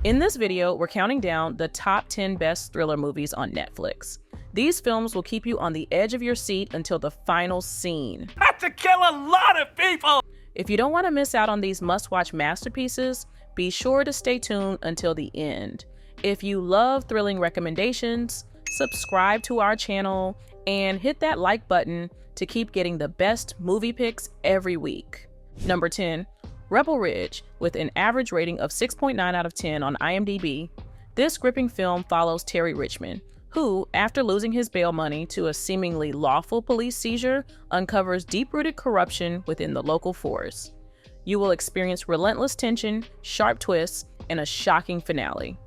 In this video, we're counting down the top 10 best thriller movies on Netflix. These films will keep you on the edge of your seat until the final scene. Not to kill a lot of people! If you don't want to miss out on these must-watch masterpieces, be sure to stay tuned until the end. If you love thrilling recommendations, subscribe to our channel and hit that like button to keep getting the best movie picks every week. Number 10. Rebel Ridge, with an average rating of 6.9 out of 10 on IMDb. This gripping film follows Terry Richmond, who, after losing his bail money to a seemingly lawful police seizure, uncovers deep-rooted corruption within the local force. You will experience relentless tension, sharp twists, and a shocking finale.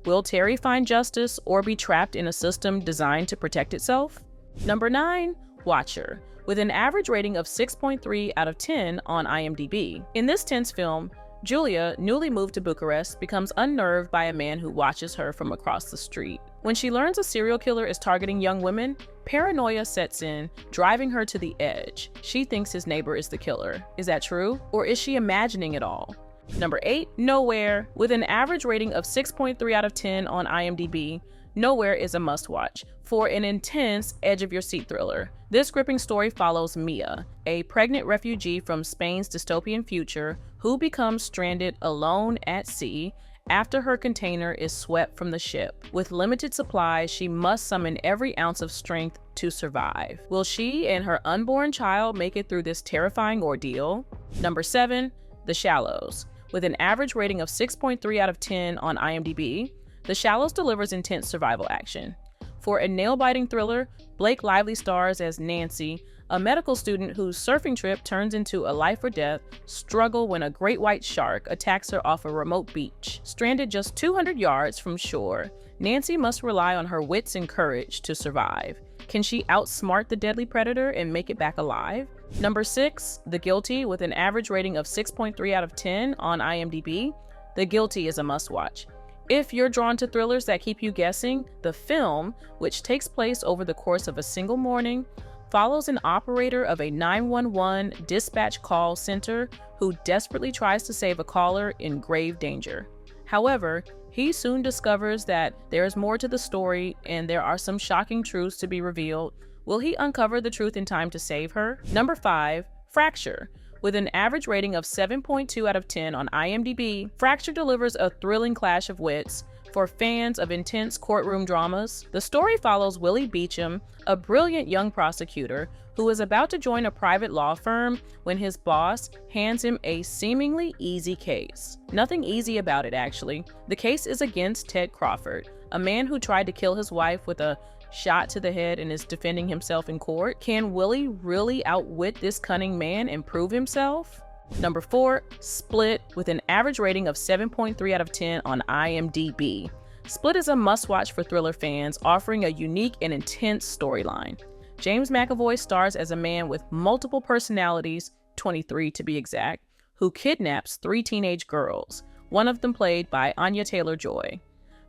Will Terry find justice or be trapped in a system designed to protect itself? Number 9. Watcher, with an average rating of 6.3 out of 10 on IMDb. In this tense film, Julia, newly moved to Bucharest, becomes unnerved by a man who watches her from across the street. When she learns a serial killer is targeting young women, paranoia sets in, driving her to the edge. She thinks his neighbor is the killer. Is that true? Or is she imagining it all? Number 8. Nowhere, with an average rating of 6.3 out of 10 on IMDb. Nowhere is a must-watch for an intense, edge-of-your-seat thriller. This gripping story follows Mia, a pregnant refugee from Spain's dystopian future who becomes stranded alone at sea after her container is swept from the ship. With limited supplies, she must summon every ounce of strength to survive. Will she and her unborn child make it through this terrifying ordeal? Number 7. The Shallows, with an average rating of 6.3 out of 10 on IMDb. The Shallows delivers intense survival action. For a nail-biting thriller, Blake Lively stars as Nancy, a medical student whose surfing trip turns into a life-or-death struggle when a great white shark attacks her off a remote beach. Stranded just 200 yards from shore, Nancy must rely on her wits and courage to survive. Can she outsmart the deadly predator and make it back alive? Number 6. The Guilty, with an average rating of 6.3 out of 10 on IMDb. The Guilty is a must-watch. If you're drawn to thrillers that keep you guessing, the film, which takes place over the course of a single morning, follows an operator of a 911 dispatch call center who desperately tries to save a caller in grave danger. However, he soon discovers that there is more to the story and there are some shocking truths to be revealed. Will he uncover the truth in time to save her? Number 5. Fracture. With an average rating of 7.2 out of 10 on IMDb, Fracture delivers a thrilling clash of wits for fans of intense courtroom dramas. The story follows Willie Beecham, a brilliant young prosecutor who is about to join a private law firm when his boss hands him a seemingly easy case. Nothing easy about it, actually. The case is against Ted Crawford, a man who tried to kill his wife with a shot to the head and is defending himself in court. Can Willie really outwit this cunning man and prove himself? Number 4. Split, with an average rating of 7.3 out of 10 on IMDb. Split is a must-watch for thriller fans, offering a unique and intense storyline. James McAvoy stars as a man with multiple personalities, 23 to be exact, who kidnaps 3 teenage girls, one of them played by Anya Taylor-Joy.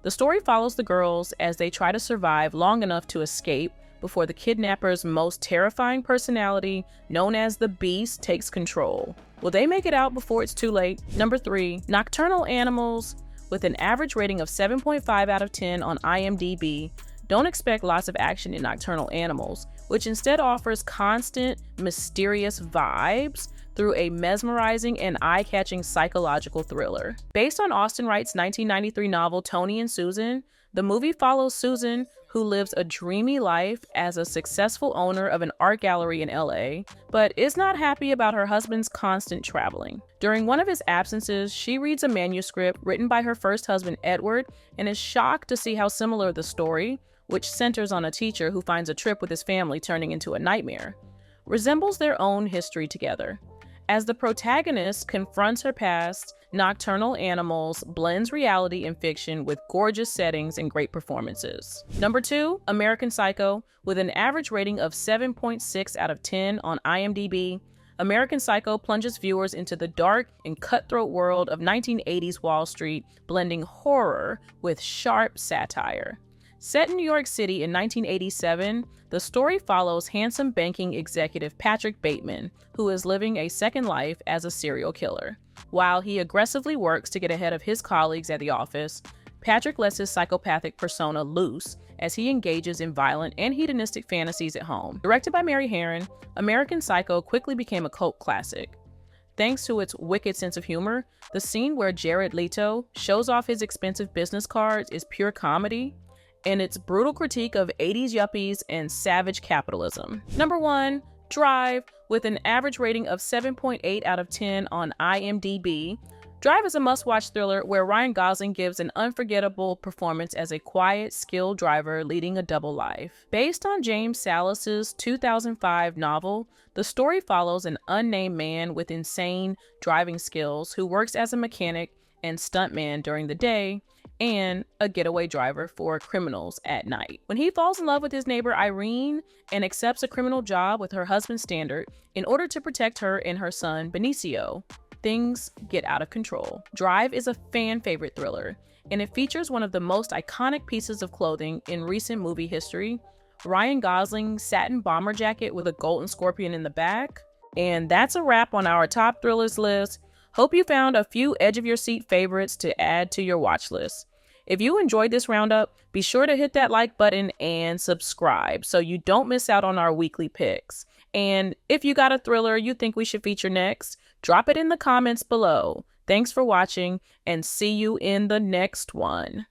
The story follows the girls as they try to survive long enough to escape before the kidnapper's most terrifying personality, known as the Beast, takes control. Will they make it out before it's too late? Number 3. Nocturnal Animals, with an average rating of 7.5 out of 10 on IMDb. Don't expect lots of action in Nocturnal Animals, which instead offers constant, mysterious vibes through a mesmerizing and eye-catching psychological thriller. Based on Austin Wright's 1993 novel Tony and Susan, the movie follows Susan, who lives a dreamy life as a successful owner of an art gallery in LA, but is not happy about her husband's constant traveling. During one of his absences, she reads a manuscript written by her first husband, Edward, and is shocked to see how similar the story, which centers on a teacher who finds a trip with his family turning into a nightmare, resembles their own history together. As the protagonist confronts her past, Nocturnal Animals blends reality and fiction with gorgeous settings and great performances. Number 2, American Psycho, with an average rating of 7.6 out of 10 on IMDb. American Psycho plunges viewers into the dark and cutthroat world of 1980s Wall Street, blending horror with sharp satire. Set in New York City in 1987, the story follows handsome banking executive Patrick Bateman, who is living a second life as a serial killer. While he aggressively works to get ahead of his colleagues at the office, Patrick lets his psychopathic persona loose as he engages in violent and hedonistic fantasies at home. Directed by Mary Harron, American Psycho quickly became a cult classic. Thanks to its wicked sense of humor, the scene where Jared Leto shows off his expensive business cards is pure comedy, and its brutal critique of 80s yuppies and savage capitalism. Number 1, Drive, with an average rating of 7.8 out of 10 on IMDb. Drive is a must-watch thriller where Ryan Gosling gives an unforgettable performance as a quiet, skilled driver leading a double life. Based on James Salas's 2005 novel, the story follows an unnamed man with insane driving skills who works as a mechanic and stuntman during the day and a getaway driver for criminals at night. When he falls in love with his neighbor Irene and accepts a criminal job with her husband Standard in order to protect her and her son Benicio, things get out of control. Drive is a fan favorite thriller, and it features one of the most iconic pieces of clothing in recent movie history, Ryan Gosling's satin bomber jacket with a golden scorpion in the back. And that's a wrap on our top thrillers list. Hope you found a few edge of your seat favorites to add to your watch list. If you enjoyed this roundup, be sure to hit that like button and subscribe so you don't miss out on our weekly picks. And if you got a thriller you think we should feature next, drop it in the comments below. Thanks for watching, and see you in the next one.